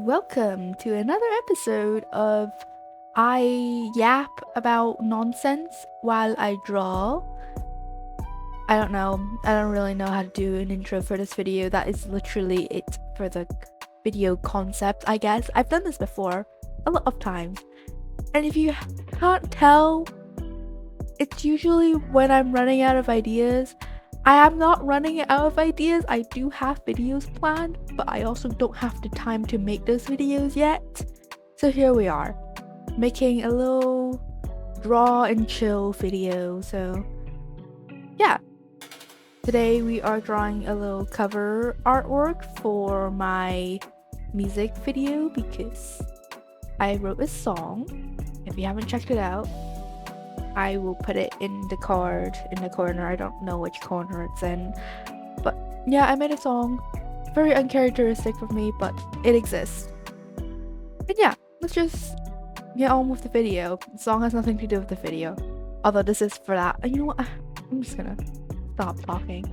Welcome to another episode of I Yap About Nonsense While I Draw. I don't know. I don't really know how to do an intro for this video. That is literally it for the video concept, I guess. I've done this before a lot of times. And if you can't tell, it's usually when I'm running out of ideas. I am not running out of ideas. I do have videos planned, but I also don't have the time to make those videos yet. So here we are, making a little draw and chill video. So yeah, today we are drawing a little cover artwork for my music video because I wrote a song. If you haven't checked it out, I will put it in the card in the corner. I don't know which corner it's in, but yeah, I made a song. Very uncharacteristic of me, but it exists. And yeah, let's just get on with the video. The song has nothing to do with the video, although this is for that. And you know what? I'm just gonna stop talking.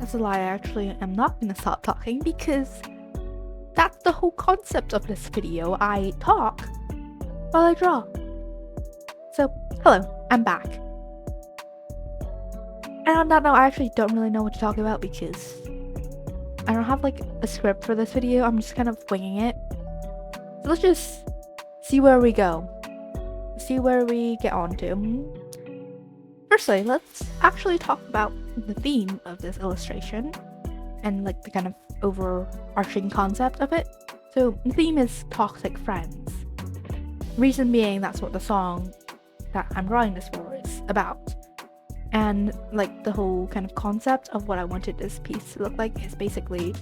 That's a lie. I actually am not gonna stop talking because that's the whole concept of this video. I talk while I draw. So, hello, I'm back. And on that note, I actually don't really know what to talk about because I don't have like a script for this video. I'm just kind of winging it. So let's just see where we go. See where we get on to. Firstly, let's actually talk about the theme of this illustration and like the kind of overarching concept of it. So the theme is toxic friends. Reason being, that's what the song that I'm drawing this for is about. And like the whole kind of concept of what I wanted this piece to look like is basically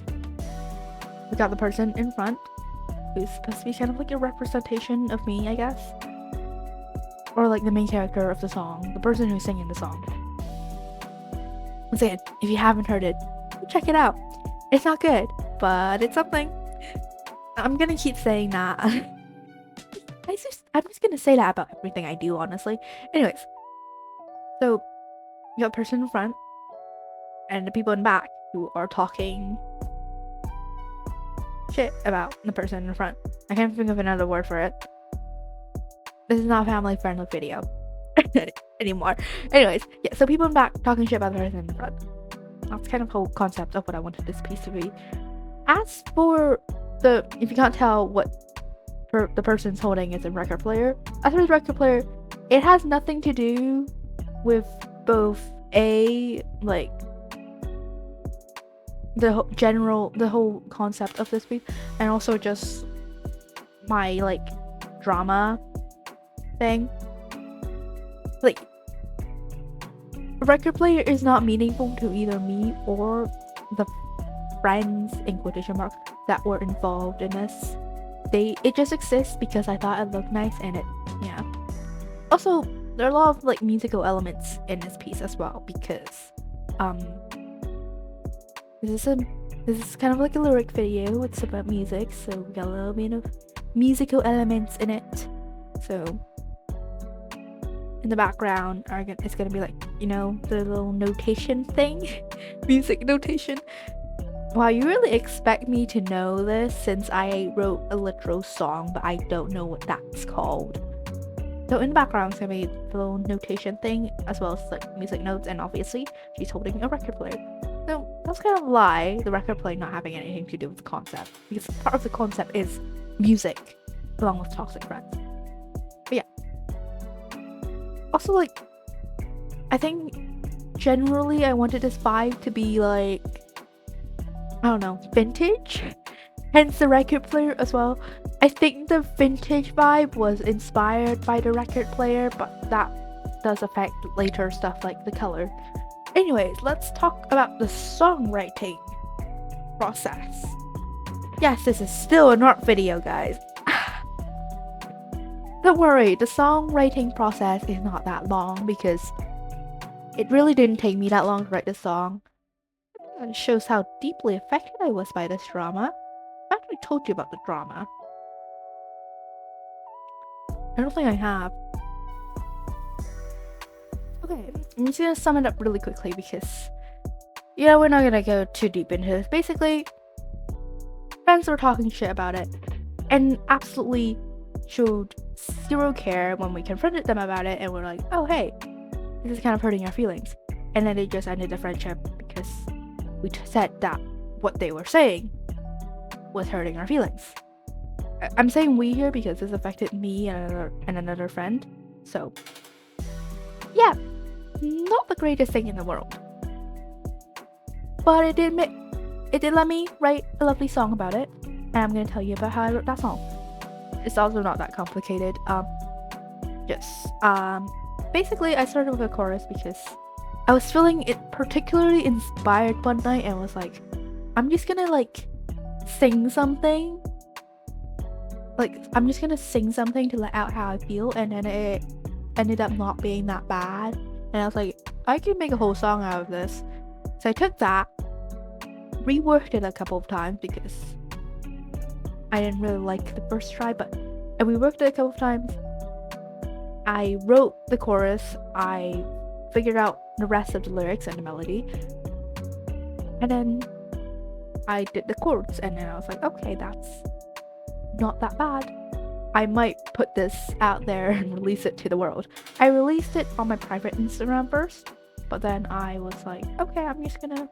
we got the person in front who's supposed to be kind of like a representation of me, I guess. Or like the main character of the song, the person who's singing the song. Once again, if you haven't heard it, check it out. It's not good, but it's something. I'm gonna keep saying that. I'm just gonna say that about everything I do, honestly. Anyways, so you got the person in front and the people in back who are talking shit about the person in front. I can't think of another word for it. This is not a family-friendly video anymore. Anyways, yeah, so people in back talking shit about the person in front. That's kind of the whole concept of what I wanted this piece to be. As for if you can't tell what the person's holding is a record player. As for the record player, it has nothing to do with both like the whole concept of this piece, and also just my like drama thing. Like, a record player is not meaningful to either me or the friends in quotation marks that were involved in this. It just exists because I thought it looked nice, and yeah. Also, there are a lot of like musical elements in this piece as well because this is kind of like a lyric video. It's about music, so we got a little bit of musical elements in it. So in the background it's gonna be like, you know, the little notation thing, music notation. Wow, you really expect me to know this since I wrote a literal song, but I don't know what that's called. So in the background, it's gonna be the little notation thing, as well as like music notes, and obviously she's holding a record player. So that's kind of a lie, the record player not having anything to do with the concept, because part of the concept is music, along with toxic friends. But yeah. Also, like, I think generally I wanted this vibe to be like, I don't know, vintage, hence the record player as well. I think the vintage vibe was inspired by the record player, but that does affect later stuff like the color. Anyways, let's talk about the songwriting process. Yes, this is still an art video, guys. Don't worry, the songwriting process is not that long because it really didn't take me that long to write this song. It shows how deeply affected I was by this drama. I actually told you about the drama. I don't think I have. Okay, I'm just gonna sum it up really quickly because, yeah, we're not gonna go too deep into this. Basically, friends were talking shit about it and absolutely showed zero care when we confronted them about it, and we're like, oh hey, this is kind of hurting our feelings. And then they just ended the friendship because we said that what they were saying was hurting our feelings. I'm saying we here because this affected me and another friend. So yeah, not the greatest thing in the world. But it did let me write a lovely song about it, and I'm gonna tell you about how I wrote that song. It's also not that complicated. Basically I started with a chorus because I was feeling it particularly inspired one night and was like, I'm just gonna sing something. I'm just gonna sing something to let out how I feel, and then it ended up not being that bad. And I was like, I can make a whole song out of this. So I took that, reworked it a couple of times because I didn't really like the first try, but I reworked it a couple of times. I wrote the chorus, I figured out the rest of the lyrics and the melody, and then I did the chords, and then I was like, okay, that's not that bad. I might put this out there and release it to the world. I released it on my private Instagram first, but then I was like, okay, I'm just gonna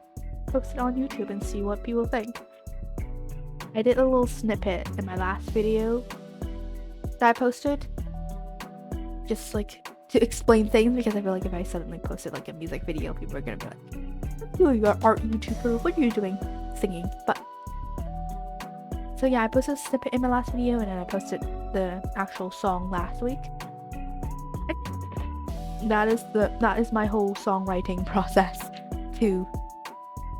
post it on YouTube and see what people think. I did a little snippet in my last video that I posted, just to explain things, because I feel like if I suddenly posted a music video, people are gonna be like, you're an art YouTuber, what are you doing singing? But so yeah, I posted a snippet in my last video, and then I posted the actual song last week. That is my whole songwriting process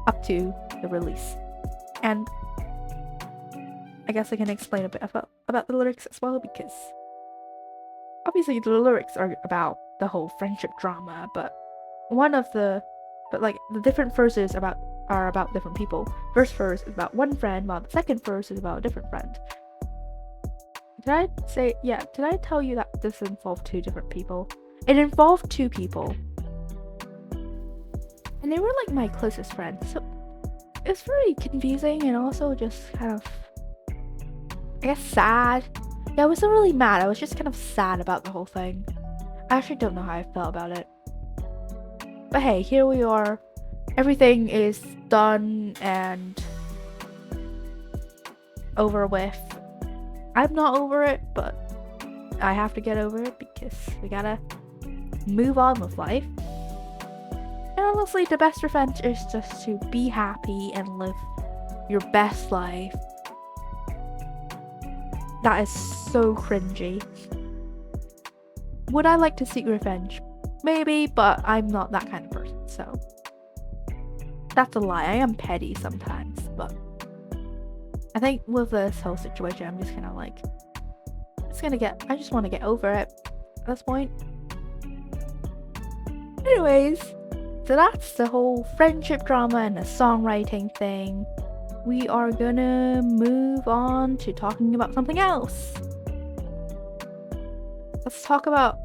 up to the release. And I guess I can explain a bit about the lyrics as well, because obviously the lyrics are about the whole friendship drama, but the different verses are about different people. First verse is about one friend, while the second verse is about a different friend. Did I tell you that this involved two different people? It involved two people, and they were my closest friends, so it's very confusing and also just kind of, I guess, sad. Yeah, I wasn't really mad, I was just kind of sad about the whole thing. I actually don't know how I felt about it. But hey, here we are. Everything is done and over with. I'm not over it, but I have to get over it because we gotta move on with life. And honestly, the best revenge is just to be happy and live your best life. That is so cringy. Would I like to seek revenge? Maybe, but I'm not that kind of person, so that's a lie. I am petty sometimes, but I think with this whole situation, I'm just gonna I just want to get over it at this point. Anyways, so that's the whole friendship drama and the songwriting thing. We are gonna move on to talking about something else. Let's talk about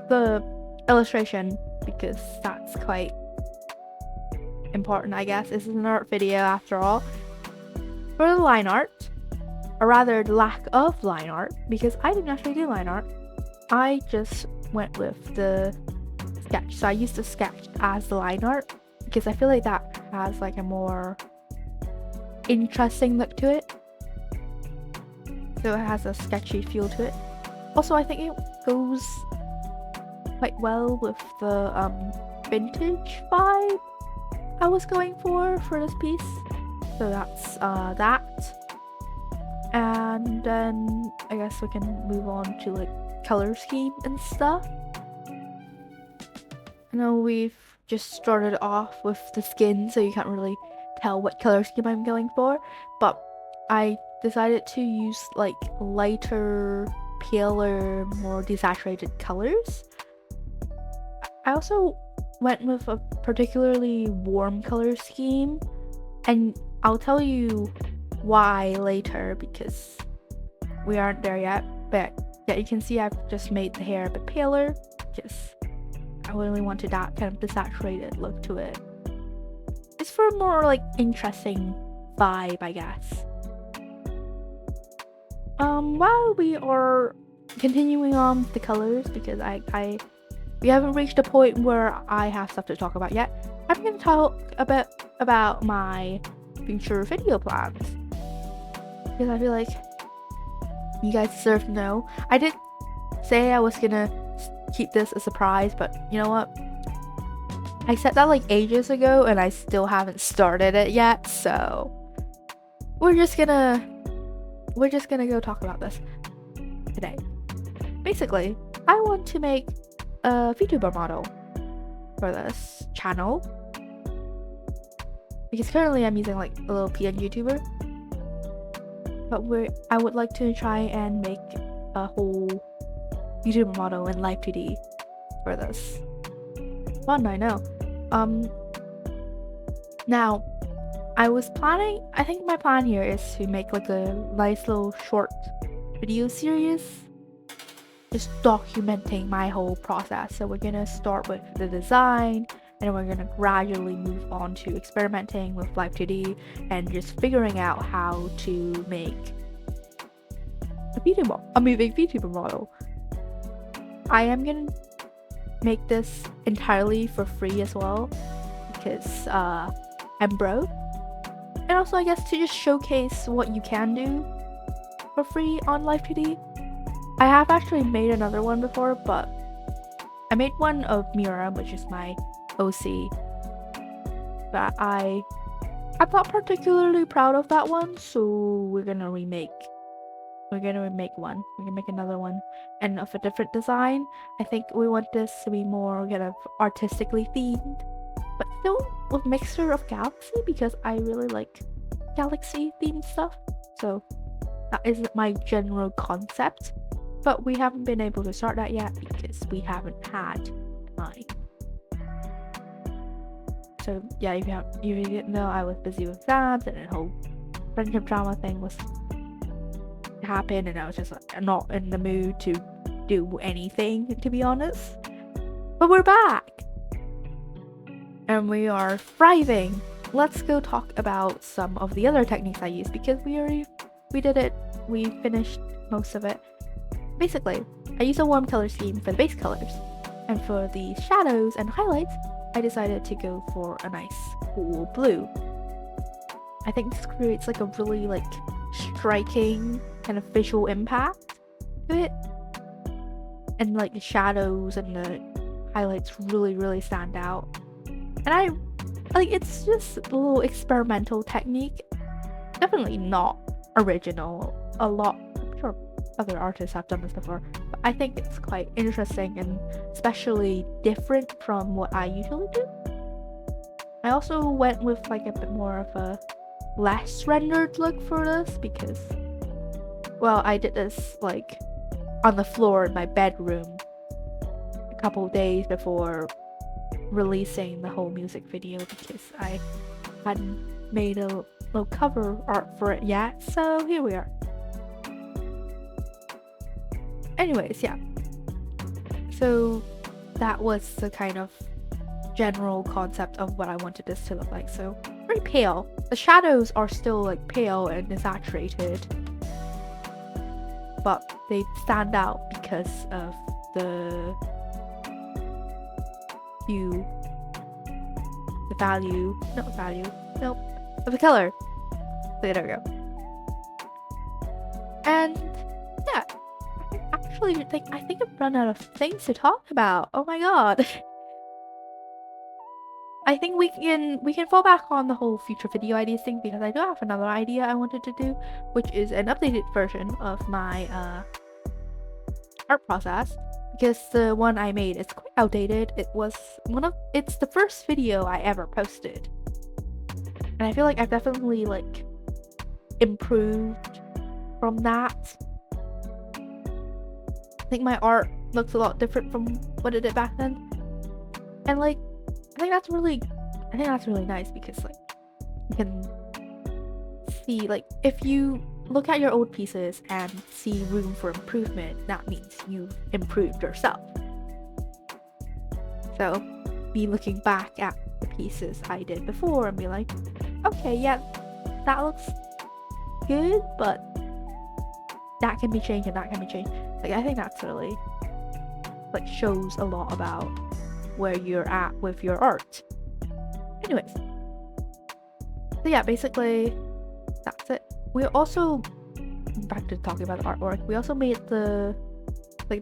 the illustration, because that's quite important, I guess. This is an art video after all. For the line art, or rather the lack of line art, because I didn't actually do line art, I just went with the sketch. So I used the sketch as the line art because I feel like that has a more interesting look to it. So it has a sketchy feel to it. Also, I think it goes quite well with the vintage vibe I was going for this piece. So that's that. And then I guess we can move on to color scheme and stuff. I know we've just started off with the skin, so you can't really tell what color scheme I'm going for, but I decided to use lighter, paler, more desaturated colors. I also went with a particularly warm color scheme, and I'll tell you why later because we aren't there yet. But yeah, you can see I've just made the hair a bit paler because I really wanted that kind of desaturated look to it. It's for a more interesting vibe, I guess. While we are continuing on with the colors, because we haven't reached a point where I have stuff to talk about yet, I'm gonna talk a bit about my future video plans. Because I feel like you guys deserve to know. I did say I was gonna keep this a surprise, but you know what? I said that like ages ago and I still haven't started it yet, so we're just gonna go talk about this today. Basically, I want to make a VTuber model for this channel because currently I'm using like a little PNG tuber, but I would like to try and make a whole VTuber model in Live 2D for this. Fun, I know. Now I was planning, I think my plan here is to make like a nice little short video series just documenting my whole process. So we're gonna start with the design and we're gonna gradually move on to experimenting with Live 2D and just figuring out how to make a moving VTuber model. I am gonna make this entirely for free as well because I'm broke. And also I guess to just showcase what you can do for free on Live 2D. I have actually made another one before, but I made one of Mira, which is my OC. But I'm not particularly proud of that one, so we're gonna remake one. We're gonna make another one and of a different design. I think we want this to be more kind of artistically themed, but still with mixture of galaxy because I really like galaxy themed stuff. So that is my general concept, but we haven't been able to start that yet because we haven't had time. So yeah, if you didn't know, I was busy with exams and the whole friendship drama thing was happened, and I was just like, not in the mood to do anything, to be honest. But we're back and we are thriving. Let's go talk about some of the other techniques I use because we did it. We finished most of it. Basically, I use a warm color scheme for the base colors, and for the shadows and highlights, I decided to go for a nice cool blue. I think this creates like a really like striking kind of visual impact to it, and like the shadows and the highlights really stand out. And I like, it's just a little experimental technique, definitely not original. I'm sure other artists have done this before, but I think it's quite interesting and especially different from what I usually do. I also went with like a bit more of a less rendered look for this because, well, I did this like on the floor in my bedroom a couple days before releasing the whole music video because I hadn't made a little cover art for it yet, so here we are. Anyways, yeah, so that was the kind of general concept of what I wanted this to look like. So very pale. The shadows are still like pale and desaturated, but they stand out because of the hue, of the color. So there we go. And yeah, I think I've run out of things to talk about. Oh my god. I think we can fall back on the whole future video ideas thing because I do have another idea I wanted to do, which is an updated version of my art process because the one I made is quite outdated. It's the first video I ever posted, and I feel like I've definitely like improved from that. I think my art looks a lot different from what it did back then, and like I think that's really nice because like you can see, like, if you look at your old pieces and see room for improvement, that means you've improved yourself. So me looking back at the pieces I did before and be like, okay, yeah, that looks good, but that can be changed and that can be changed. Like, I think that's really, like, shows a lot about where you're at with your art. Anyways, so yeah, basically that's it. We also, back to talking about the artwork, we also made the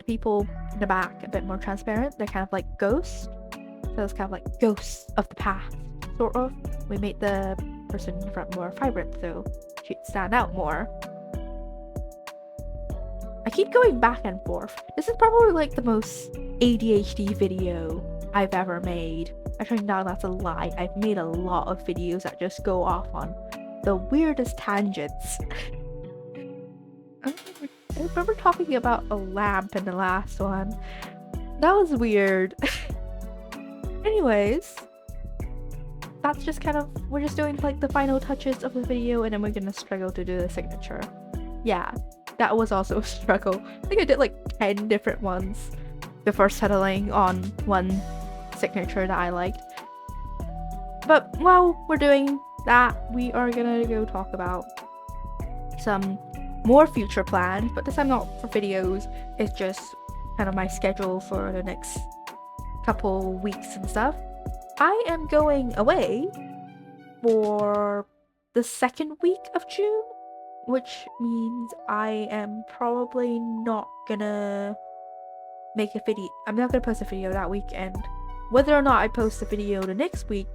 people in the back a bit more transparent. They're kind of like ghosts, so it's kind of like ghosts of the past, sort of. We made the person in front more vibrant, so she'd stand out more. I keep going back and forth. This is probably like the most ADHD video I've ever made. Actually, no, that's a lie. I've made a lot of videos that just go off on the weirdest tangents. I remember talking about a lamp in the last one. That was weird. Anyways, that's just kind of, we're just doing like the final touches of the video, and then we're gonna struggle to do the signature. Yeah, that was also a struggle. I think I did like 10 different ones before settling on one signature that I liked. But while we're doing that, we are gonna go talk about some more future plans, but this time not for videos. It's just kind of my schedule for the next couple weeks and stuff. I am going away for the second week of June, which means I am probably not gonna make a video. I'm not gonna post a video that weekend. Whether or not I post a video the next week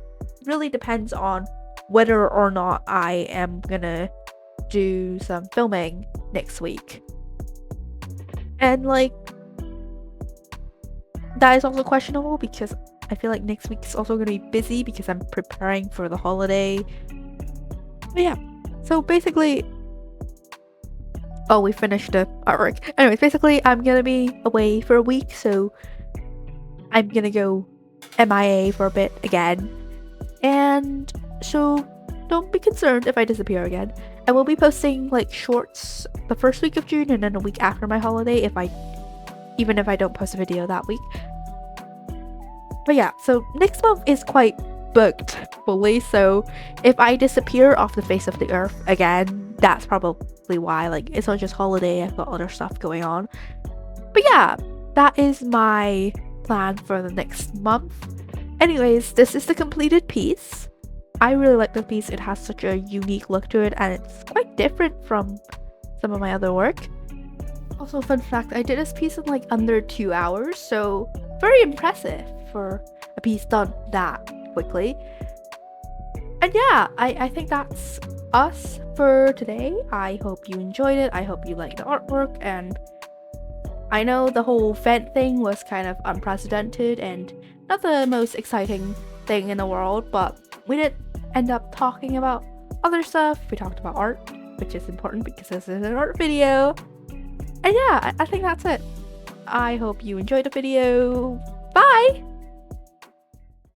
really depends on whether or not I am gonna do some filming next week. And like, that is also questionable because I feel like next week is also gonna be busy because I'm preparing for the holiday. But yeah, so basically, oh, we finished the artwork. Anyways, basically I'm gonna be away for a week, so I'm gonna go MIA for a bit again, and so don't be concerned if I disappear again. I will be posting like shorts the first week of June and then a week after my holiday even if I don't post a video that week. But yeah, so next month is quite booked fully, so if I disappear off the face of the earth again, that's probably why. Like, it's not just holiday, I've got other stuff going on. But yeah, that is my plan for the next month. Anyways, this is the completed piece. I really like the piece. It has such a unique look to it, and it's quite different from some of my other work. Also, fun fact, I did this piece in like under 2 hours, so very impressive for a piece done that quickly. And yeah, I think that's us for today. I hope you enjoyed it. I hope you liked the artwork, and I know the whole vent thing was kind of unprecedented and not the most exciting thing in the world, but we did end up talking about other stuff. We talked about art, which is important because this is an art video. And yeah, I think that's it. I hope you enjoyed the video. Bye!